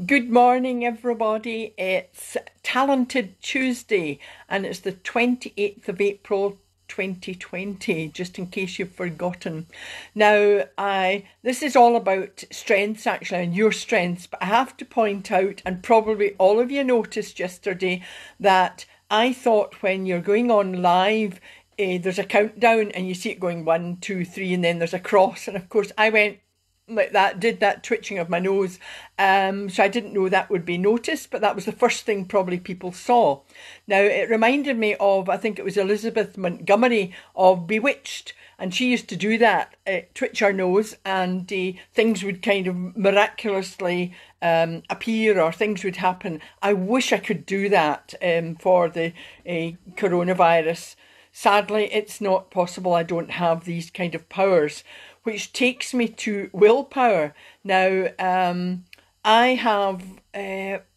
Good morning, everybody. It's Talented Tuesday and it's the 28th of April 2020, just in case you've forgotten. Now, this is all about strengths actually, and your strengths, but I have to point out, and probably all of you noticed yesterday, that I thought when you're going on live, there's a countdown and you see it going 1, 2, 3, and then there's a cross. And of course I went like that, did that twitching of my nose, so I didn't know that would be noticed, but that was the first thing probably people saw. Now it reminded me of, I think it was Elizabeth Montgomery of Bewitched, and she used to do that, twitch her nose, and things would kind of miraculously appear, or things would happen. I wish I could do that for the coronavirus. Sadly, it's not possible. I don't have these kind of powers, which takes me to willpower. Now, I have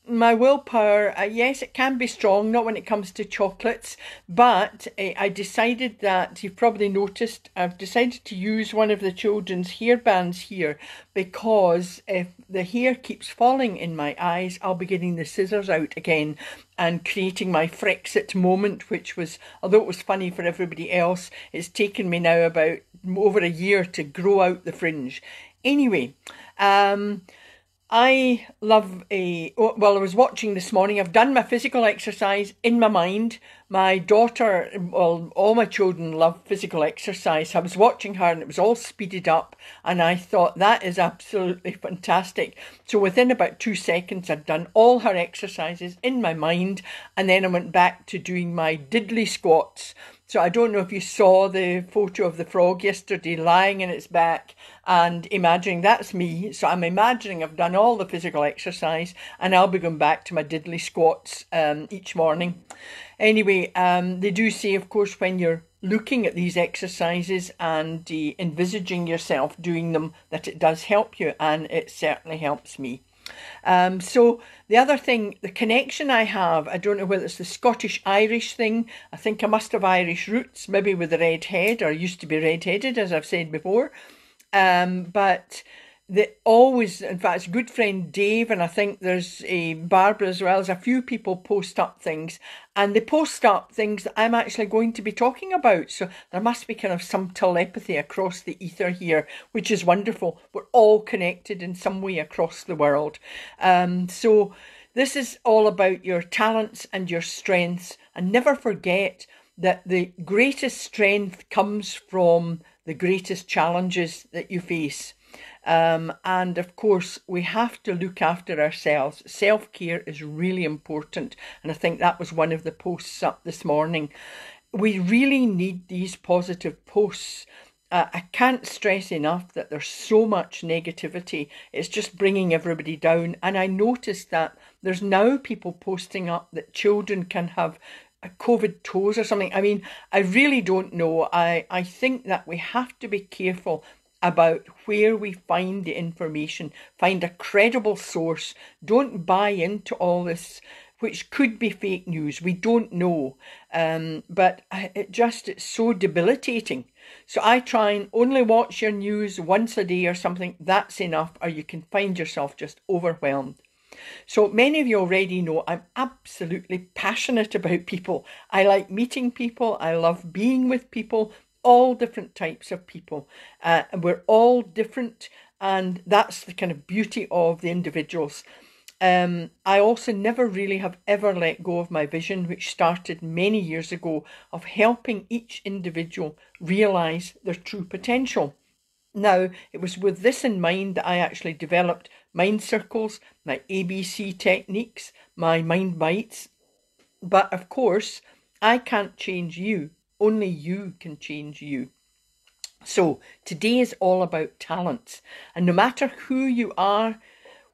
my willpower, yes, it can be strong, not when it comes to chocolates, but I decided that, you've probably noticed, I've decided to use one of the children's hairbands here, because if the hair keeps falling in my eyes, I'll be getting the scissors out again and creating my Frexit moment, which was, although it was funny for everybody else, it's taken me now about over a year to grow out the fringe. Anyway, I love I was watching this morning, I've done my physical exercise in my mind. My daughter, well, all my children love physical exercise. I was watching her and it was all speeded up, and I thought that is absolutely fantastic. So within about 2 seconds, I'd done all her exercises in my mind, and then I went back to doing my diddly squats. So I don't know if you saw the photo of the frog yesterday lying in its back and imagining that's me. So I'm imagining I've done all the physical exercise and I'll be going back to my diddly squats each morning. Anyway, they do say, of course, when you're looking at these exercises and envisaging yourself doing them, that it does help you, and it certainly helps me. So the other thing, the connection I have, I don't know whether it's the Scottish-Irish thing. I think I must have Irish roots, maybe with a red head, or used to be red-headed, as I've said before. But always, in fact, it's a good friend Dave, and I think there's a Barbara as well, as a few people post up things, and they post up things that I'm actually going to be talking about. So there must be kind of some telepathy across the ether here, which is wonderful. We're all connected in some way across the world. So this is all about your talents and your strengths, and never forget that the greatest strength comes from the greatest challenges that you face. And of course, we have to look after ourselves. Self-care is really important. And I think that was one of the posts up this morning. We really need these positive posts. I can't stress enough that there's so much negativity. It's just bringing everybody down. And I noticed that there's now people posting up that children can have COVID toes or something. I mean, I really don't know. I think that we have to be careful about where we find the information. Find a credible source. Don't buy into all this, which could be fake news. We don't know. But it's so debilitating. So I try and only watch your news once a day or something. That's enough, or you can find yourself just overwhelmed. So many of you already know I'm absolutely passionate about people. I like meeting people. I love being with people. All different types of people. We're all different, and that's the kind of beauty of the individuals. I also never really have ever let go of my vision, which started many years ago, of helping each individual realise their true potential. Now, it was with this in mind that I actually developed Mind Circles, my ABC techniques, my Mind Bites. But of course, I can't change you. Only you can change you. So today is all about talents. And no matter who you are,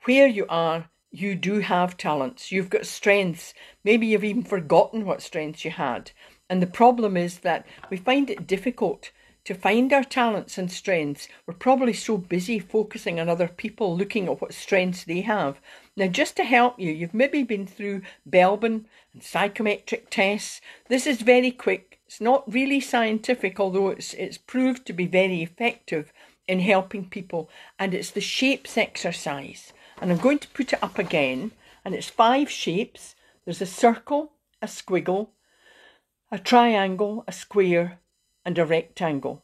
where you are, you do have talents. You've got strengths. Maybe you've even forgotten what strengths you had. And the problem is that we find it difficult to find our talents and strengths. We're probably so busy focusing on other people, looking at what strengths they have. Now, just to help you, you've maybe been through Belbin and psychometric tests. This is very quick. It's not really scientific, although it's proved to be very effective in helping people. And it's the shapes exercise. And I'm going to put it up again, and it's 5 shapes. There's a circle, a squiggle, a triangle, a square, and a rectangle.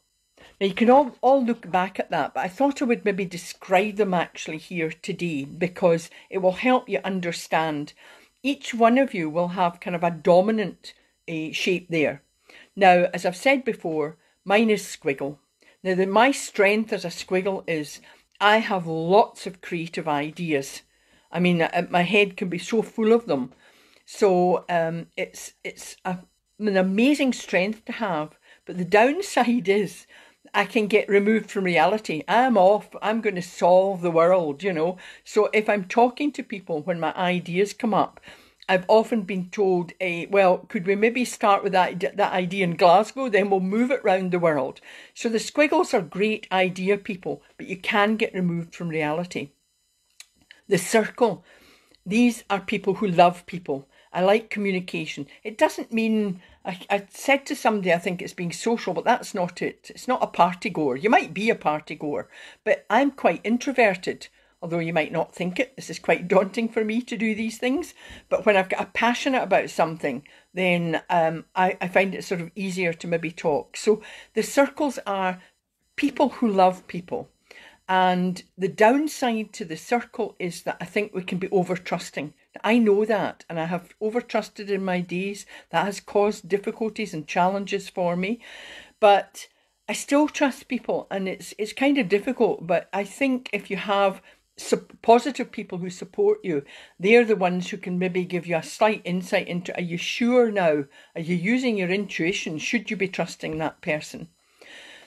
Now you can all look back at that, but I thought I would maybe describe them actually here today because it will help you understand. Each one of you will have kind of a dominant shape there. Now, as I've said before, mine is squiggle. Now, my strength as a squiggle is I have lots of creative ideas. I mean, my head can be so full of them. So it's an amazing strength to have. But the downside is I can get removed from reality. I'm off. I'm going to solve the world, you know. So if I'm talking to people when my ideas come up, I've often been told, well, could we maybe start with that idea in Glasgow, then we'll move it round the world. So the squiggles are great idea people, but you can get removed from reality. The circle, these are people who love people. I like communication. It doesn't mean, I said to somebody, I think it's being social, but that's not it. It's not a party goer. You might be a party goer, but I'm quite introverted. Although you might not think it, this is quite daunting for me to do these things. But when I've got passionate about something, then I find it sort of easier to maybe talk. So the circles are people who love people. And the downside to the circle is that I think we can be over-trusting. I know that, and I have over-trusted in my days. That has caused difficulties and challenges for me. But I still trust people, and it's kind of difficult. But I think if you have positive people who support you, they're the ones who can maybe give you a slight insight into, are you sure now? Are you using your intuition? Should you be trusting that person?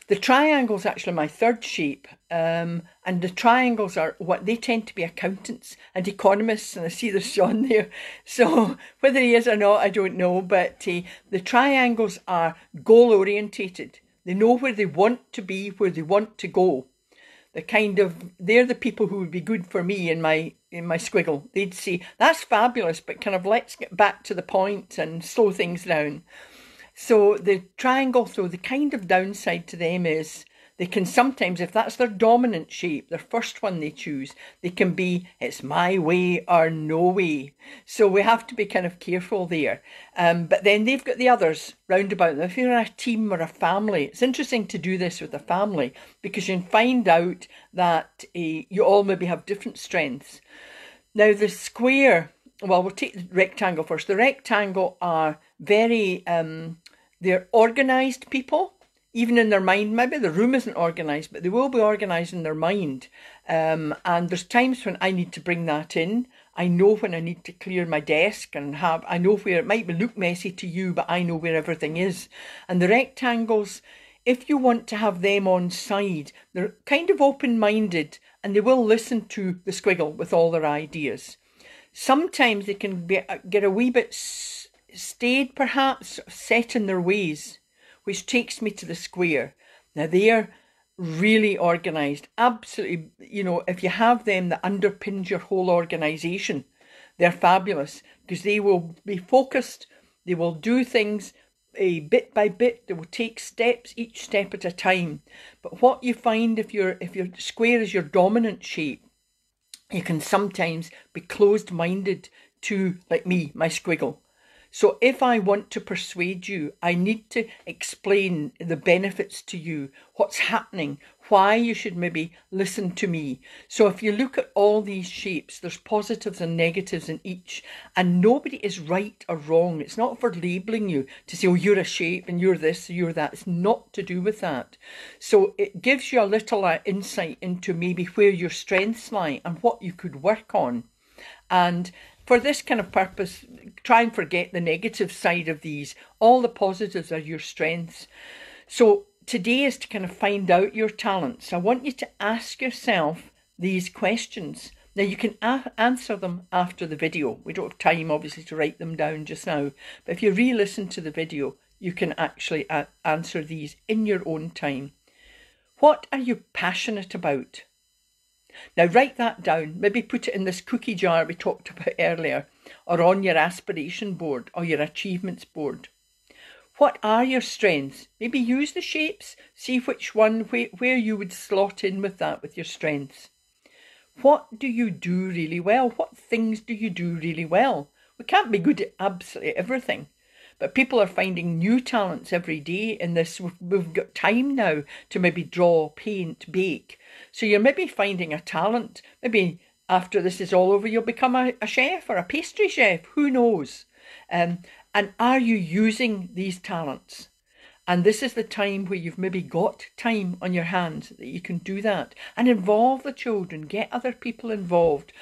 The triangle's actually my third shape, and the triangles are what they tend to be accountants and economists, and I see there's Sean there. So whether he is or not, I don't know, but the triangles are goal orientated. They know where they want to be, where they want to go. They're the people who would be good for me in my squiggle. They'd say, that's fabulous, but kind of let's get back to the point and slow things down. So the triangle, though, the kind of downside to them is they can sometimes, if that's their dominant shape, their first one they choose, they can be, it's my way or no way. So we have to be kind of careful there. But then they've got the others round about them. If you're in a team or a family, it's interesting to do this with a family because you can find out that you all maybe have different strengths. Now the square, well, we'll take the rectangle first. The rectangle are very, they're organised people. Even in their mind, maybe the room isn't organised, but they will be organised in their mind. And there's times when I need to bring that in. I know when I need to clear my desk and I know where it might look messy to you, but I know where everything is. And the rectangles, if you want to have them on side, they're kind of open-minded and they will listen to the squiggle with all their ideas. Sometimes they can get a wee bit staid, perhaps, set in their ways, which takes me to the square. Now, they are really organised. Absolutely, you know, if you have them, that underpins your whole organisation. They're fabulous because they will be focused. They will do things bit by bit. They will take steps, each step at a time. But what you find if your square is your dominant shape, you can sometimes be closed-minded to, like me, my squiggle. So if I want to persuade you, I need to explain the benefits to you, what's happening, why you should maybe listen to me. So if you look at all these shapes, there's positives and negatives in each, and nobody is right or wrong. It's not for labelling you to say, oh, you're a shape and you're this, you're that. It's not to do with that. So it gives you a little insight into maybe where your strengths lie and what you could work on. And for this kind of purpose, try and forget the negative side of these. All the positives are your strengths. So today is to kind of find out your talents. I want you to ask yourself these questions. Now you can answer them after the video. We don't have time obviously to write them down just now. But if you re-listen to the video, you can actually answer these in your own time. What are you passionate about? Now write that down, maybe put it in this cookie jar we talked about earlier, or on your aspiration board or your achievements board. What are your strengths? Maybe use the shapes, see which one, where you would slot in with that, with your strengths. What do you do really well? What things do you do really well? We can't be good at absolutely everything. But people are finding new talents every day in this. We've got time now to maybe draw, paint, bake. So you're maybe finding a talent. Maybe after this is all over, you'll become a chef or a pastry chef. Who knows? And are you using these talents? And this is the time where you've maybe got time on your hands that you can do that and involve the children, get other people involved.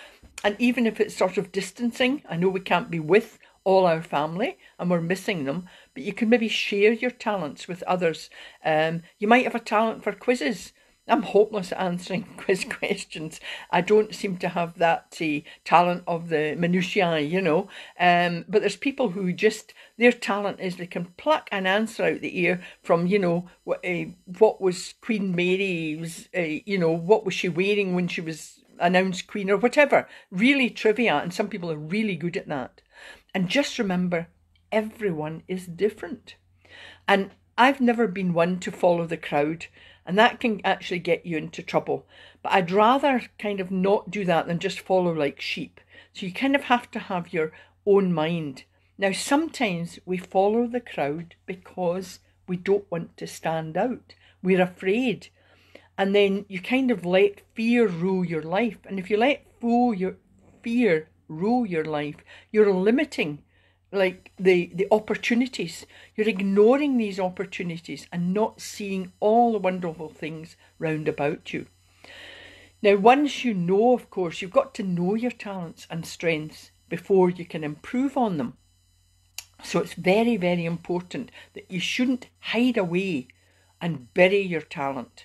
And even if it's sort of distancing, I know we can't be with all our family and we're missing them, but you can maybe share your talents with others. You might have a talent for quizzes. I'm hopeless at answering quiz questions. I don't seem to have that talent of the minutiae, you know. But there's people who just, their talent is they can pluck an answer out the ear from, you know, what was Queen Mary's, you know, what was she wearing when she was announced queen or whatever. Really trivia, and some people are really good at that. And just remember, everyone is different. And I've never been one to follow the crowd, and that can actually get you into trouble. But I'd rather kind of not do that than just follow like sheep. So you kind of have to have your own mind. Now, sometimes we follow the crowd because we don't want to stand out. We're afraid. And then you kind of let fear rule your life. And if you let fear rule your life, you're limiting like the opportunities. You're ignoring these opportunities and not seeing all the wonderful things round about you. Now, once you know, of course, you've got to know your talents and strengths before you can improve on them. So it's very, very important that you shouldn't hide away and bury your talent.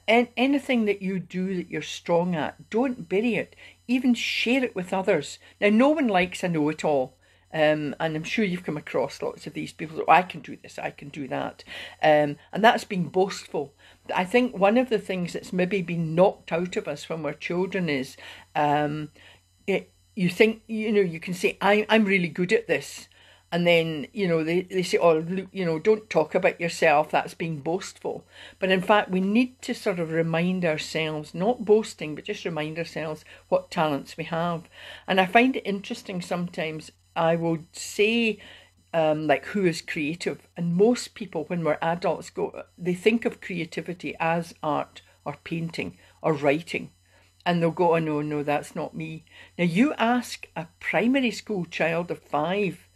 Anything that you do that you're strong at, don't bury it. Even share it with others. Now, no one likes a know-it-all. And I'm sure you've come across lots of these people. Oh, I can do this, I can do that. And that's being boastful. I think one of the things that's maybe been knocked out of us when we're children is you think, you know, you can say, I'm really good at this. And then, you know, they say, oh, look, you know, don't talk about yourself. That's being boastful. But in fact, we need to sort of remind ourselves, not boasting, but just remind ourselves what talents we have. And I find it interesting sometimes. I would say, like, who is creative? And most people, when we're adults, they think of creativity as art or painting or writing. And they'll go, oh, no, that's not me. Now, you ask a primary school child of 5,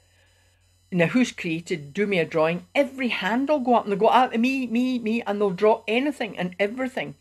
now, who's created, do me a drawing, every hand will go up and they'll go, me, and they'll draw anything and everything.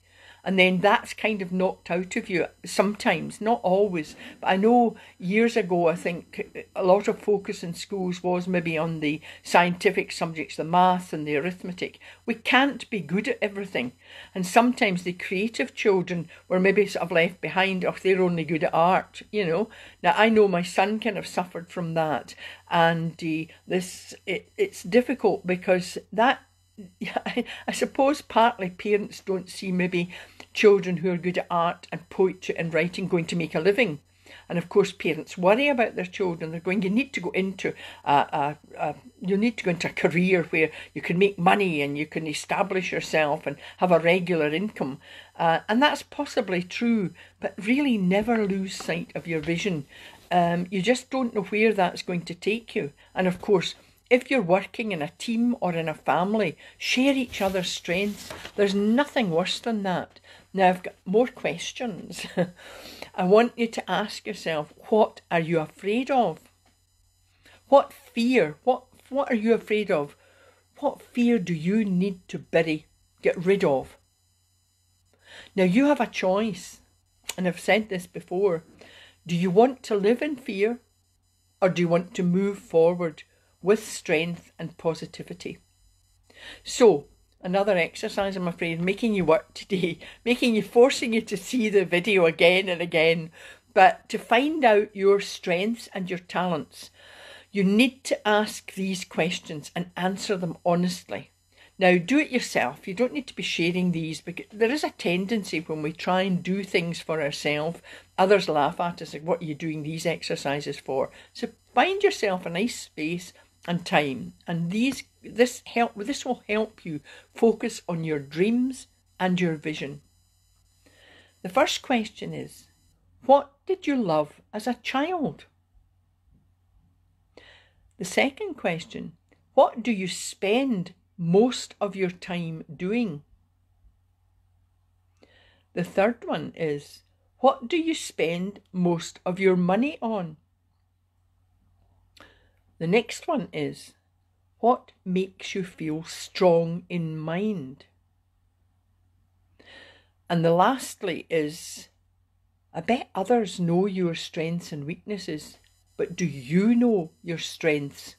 And then that's kind of knocked out of you sometimes, not always. But I know years ago, I think a lot of focus in schools was maybe on the scientific subjects, the maths and the arithmetic. We can't be good at everything. And sometimes the creative children were maybe sort of left behind, or they're only good at art, you know. Now, I know my son kind of suffered from that. And it's difficult because that, I suppose partly parents don't see maybe children who are good at art and poetry and writing going to make a living. And of course, parents worry about their children. They're going, you need to go into a career where you can make money and you can establish yourself and have a regular income. And that's possibly true, but really never lose sight of your vision. You just don't know where that's going to take you. And of course, if you're working in a team or in a family, share each other's strengths. There's nothing worse than that. Now, I've got more questions. I want you to ask yourself, what are you afraid of? What fear? What are you afraid of? What fear do you need to bury, get rid of? Now, you have a choice. And I've said this before. Do you want to live in fear, or do you want to move forward with strength and positivity? So, another exercise, I'm afraid, making you work today, forcing you to see the video again and again. But to find out your strengths and your talents, you need to ask these questions and answer them honestly. Now, do it yourself. You don't need to be sharing these, because there is a tendency when we try and do things for ourselves, others laugh at us, like, what are you doing these exercises for? So find yourself a nice space and time, and this will help you focus on your dreams and your vision. The first question is, what did you love as a child? The second question, what do you spend most of your time doing? The third one is, what do you spend most of your money on? The next one is, what makes you feel strong in mind? And the lastly is, I bet others know your strengths and weaknesses, but do you know your strengths?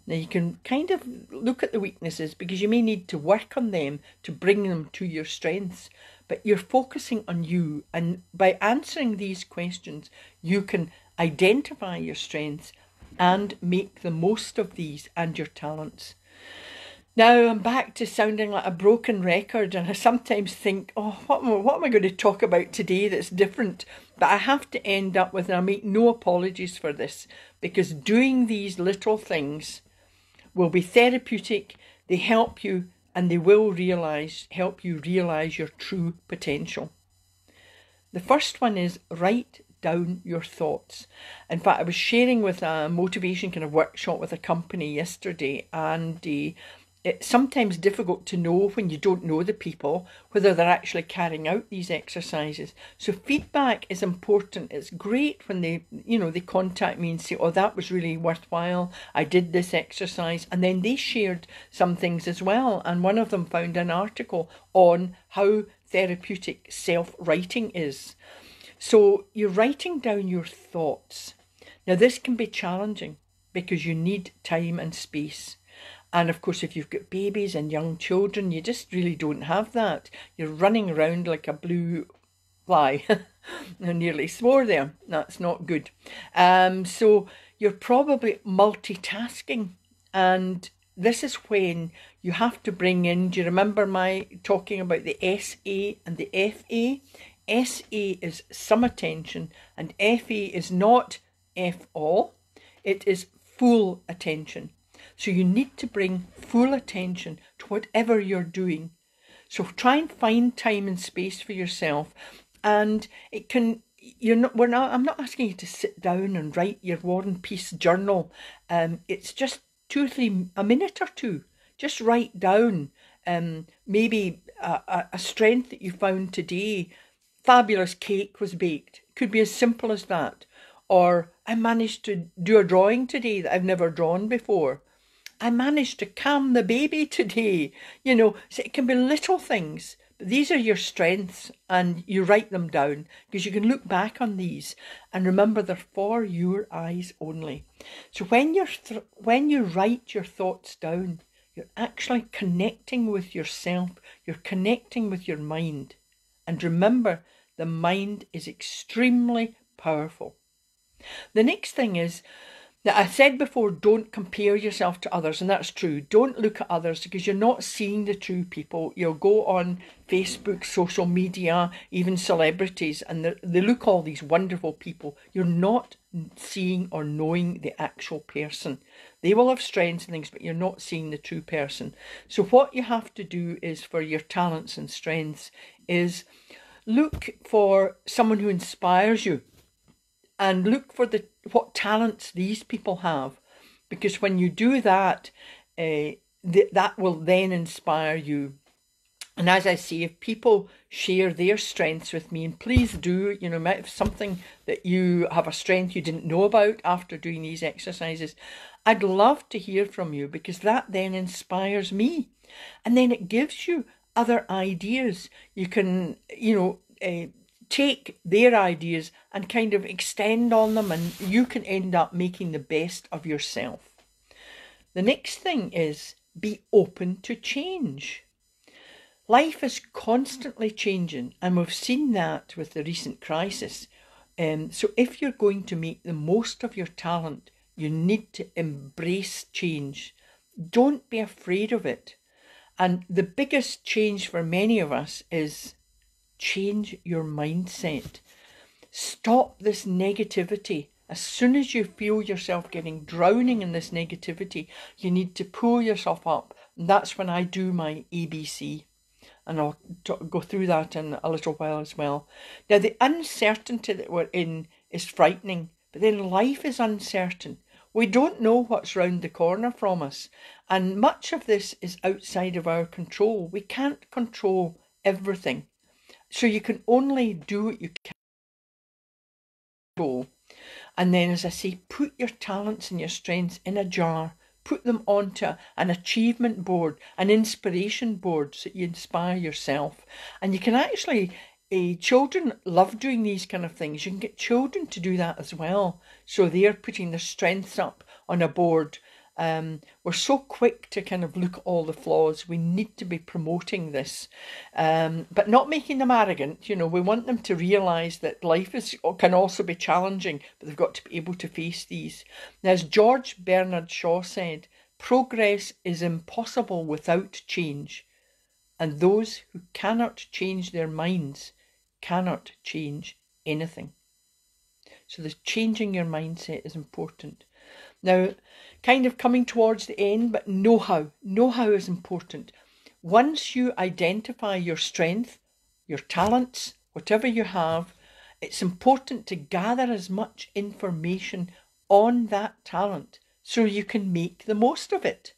Now you can kind of look at the weaknesses because you may need to work on them to bring them to your strengths, but you're focusing on you, and by answering these questions you can identify your strengths and make the most of these and your talents. Now I'm back to sounding like a broken record, and I sometimes think, oh, what am I going to talk about today that's different? But I have to end up with, and I make no apologies for this, because doing these little things will be therapeutic. They help you, and they will help you realise your true potential. The first one is write down your thoughts. In fact, I was sharing with a motivation kind of workshop with a company yesterday, and it's sometimes difficult to know when you don't know the people whether they're actually carrying out these exercises. So feedback is important. It's great when they contact me and say, oh, that was really worthwhile, I did this exercise, and then they shared some things as well, and one of them found an article on how therapeutic self-writing is. So you're writing down your thoughts. Now this can be challenging because you need time and space. And of course, if you've got babies and young children, you just really don't have that. You're running around like a blue fly. I nearly swore there. That's not good. So you're probably multitasking. And this is when you have to bring in, do you remember my talking about the SA and the FA? SA is some attention, and FA is not F all. It is full attention. So you need to bring full attention to whatever you're doing. So try and find time and space for yourself. And it can, I'm not asking you to sit down and write your War and Peace journal. It's just a minute or two. Just write down maybe a strength that you found today. Fabulous cake was baked. Could be as simple as that. Or I managed to do a drawing today that I've never drawn before. I managed to calm the baby today. So it can be little things, but these are your strengths, and you write them down because you can look back on these and remember they're for your eyes only. So when you write your thoughts down, you're actually connecting with yourself. You're connecting with your mind. And remember, the mind is extremely powerful. The next thing is, that I said before, don't compare yourself to others, and that's true. Don't look at others because you're not seeing the true people. You'll go on Facebook, social media, even celebrities, and they look all these wonderful people. You're not seeing or knowing the actual person. They will have strengths and things, but you're not seeing the true person. So what you have to do is, for your talents and strengths, is look for someone who inspires you. And look for what talents these people have, because when you do that, that will then inspire you. And as I say, if people share their strengths with me, and please do, might have something that you have a strength you didn't know about after doing these exercises, I'd love to hear from you, because that then inspires me. And then it gives you other ideas. You can, take their ideas and kind of extend on them, and you can end up making the best of yourself. The next thing is be open to change. Life is constantly changing, and we've seen that with the recent crisis. So if you're going to make the most of your talent, you need to embrace change. Don't be afraid of it. And the biggest change for many of us is change your mindset. Stop this negativity. As soon as you feel yourself drowning in this negativity, you need to pull yourself up. And that's when I do my ABC. and I'll go through that in a little while as well. Now, the uncertainty that we're in is frightening, but then life is uncertain. We don't know what's round the corner from us, and much of this is outside of our control. We can't control everything, so you can only do what you can control. And then, as I say, put your talents and your strengths in a jar. Put them onto an achievement board, an inspiration board, so that you inspire yourself. And you can actually, children love doing these kind of things. You can get children to do that as well. So they're putting their strengths up on a board. We're so quick to kind of look at all the flaws. We need to be promoting this, but not making them arrogant. You know, we want them to realise that life can also be challenging, but they've got to be able to face these. Now, as George Bernard Shaw said, progress is impossible without change, and those who cannot change their minds cannot change anything. So the changing your mindset is important. Now, kind of coming towards the end, but know-how. Know-how is important. Once you identify your strength, your talents, whatever you have, it's important to gather as much information on that talent so you can make the most of it.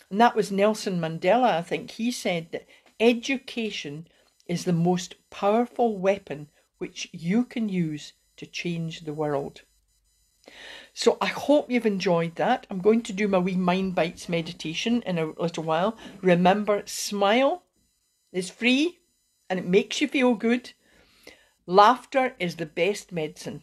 And that was Nelson Mandela, I think. He said that education is the most powerful weapon which you can use to change the world. So I hope you've enjoyed that. I'm going to do my wee Mind Bites meditation in a little while. Remember, smile is free and it makes you feel good. Laughter is the best medicine.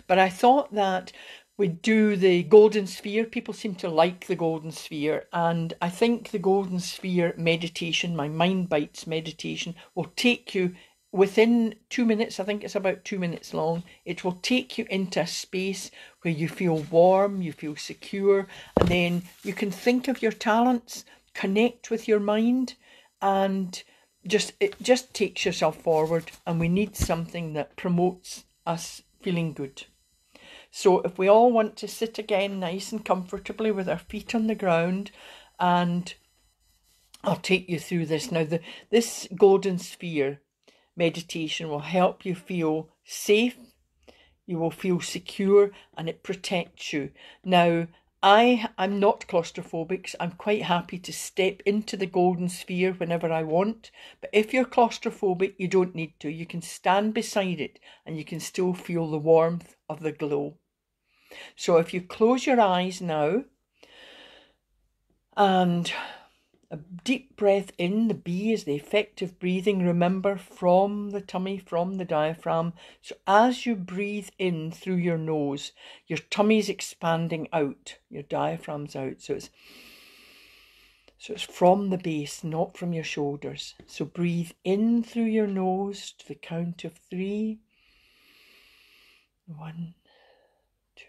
But I thought that we'd do the golden sphere. People seem to like the golden sphere. And I think the golden sphere meditation, my Mind Bites meditation, will take you within 2 minutes. I think it's about 2 minutes long. It will take you into a space where you feel warm, you feel secure, and then you can think of your talents, connect with your mind, and it just takes yourself forward. And we need something that promotes us feeling good. So if we all want to sit again nice and comfortably with our feet on the ground, and I'll take you through this. Now, this golden sphere meditation will help you feel safe, you will feel secure, and it protects you. Now, I'm not claustrophobic, so I'm quite happy to step into the golden sphere whenever I want. But if you're claustrophobic, you don't need to. You can stand beside it and you can still feel the warmth of the glow. So if you close your eyes now and a deep breath in, the B is the effective breathing, remember, from the tummy, from the diaphragm. So as you breathe in through your nose, your tummy's expanding out, your diaphragm's out. So it's from the base, not from your shoulders. So breathe in through your nose to the count of 3. 1, 2,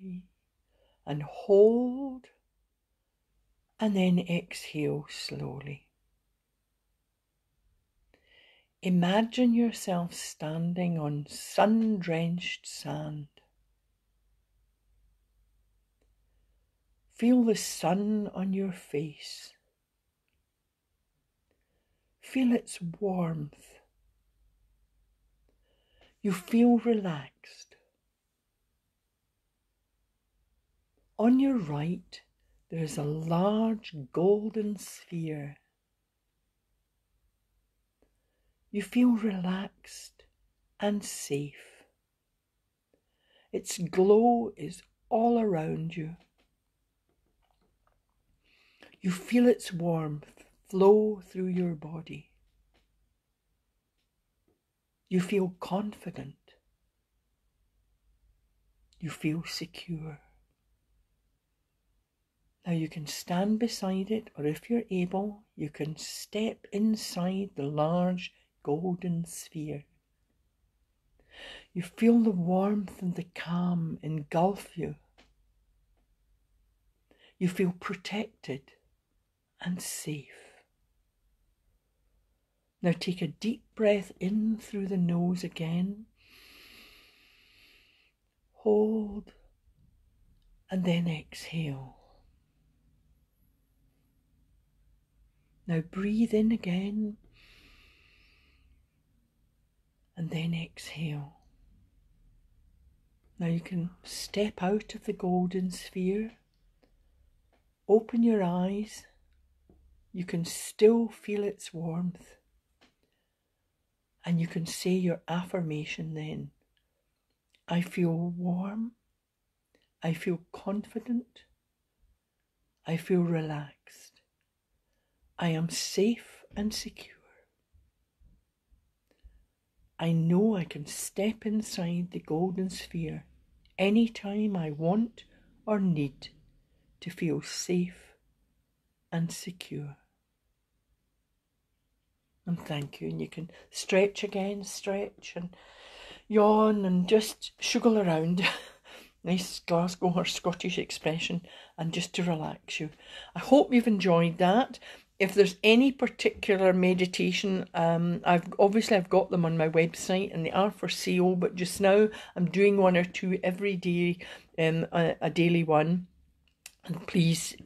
3. And hold. And then exhale slowly. Imagine yourself standing on sun-drenched sand. Feel the sun on your face. Feel its warmth. You feel relaxed. On your right, there is a large golden sphere. You feel relaxed and safe. Its glow is all around you. You feel its warmth flow through your body. You feel confident. You feel secure. Now you can stand beside it, or if you're able, you can step inside the large golden sphere. You feel the warmth and the calm engulf you. You feel protected and safe. Now take a deep breath in through the nose again. Hold and then exhale. Now breathe in again and then exhale. Now you can step out of the golden sphere, open your eyes, you can still feel its warmth, and you can say your affirmation then. I feel warm, I feel confident, I feel relaxed, I am safe and secure. I know I can step inside the golden sphere anytime I want or need to feel safe and secure. And thank you. And you can stretch again, stretch and yawn and just shuggle around. Nice Glasgow or Scottish expression, and just to relax you. I hope you've enjoyed that. If there's any particular meditation, I've got them on my website and they are for sale, but just now I'm doing one or two every day, a daily one. And please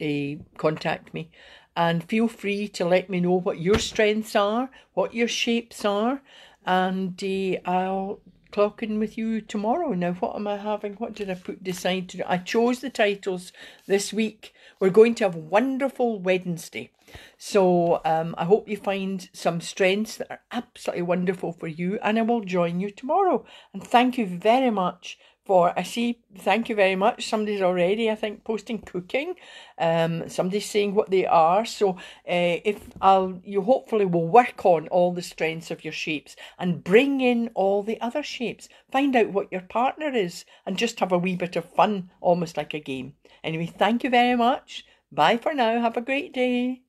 contact me and feel free to let me know what your strengths are, what your shapes are, and I'll clock in with you tomorrow. Now, what am I having? What did I decide to do? I chose the titles this week. We're going to have Wonderful Wednesday. So I hope you find some strengths that are absolutely wonderful for you, and I will join you tomorrow. And thank you very much thank you very much. Somebody's already, I think, posting cooking. Somebody's saying what they are. So you hopefully will work on all the strengths of your shapes and bring in all the other shapes. Find out what your partner is and just have a wee bit of fun, almost like a game. Anyway, thank you very much. Bye for now. Have a great day.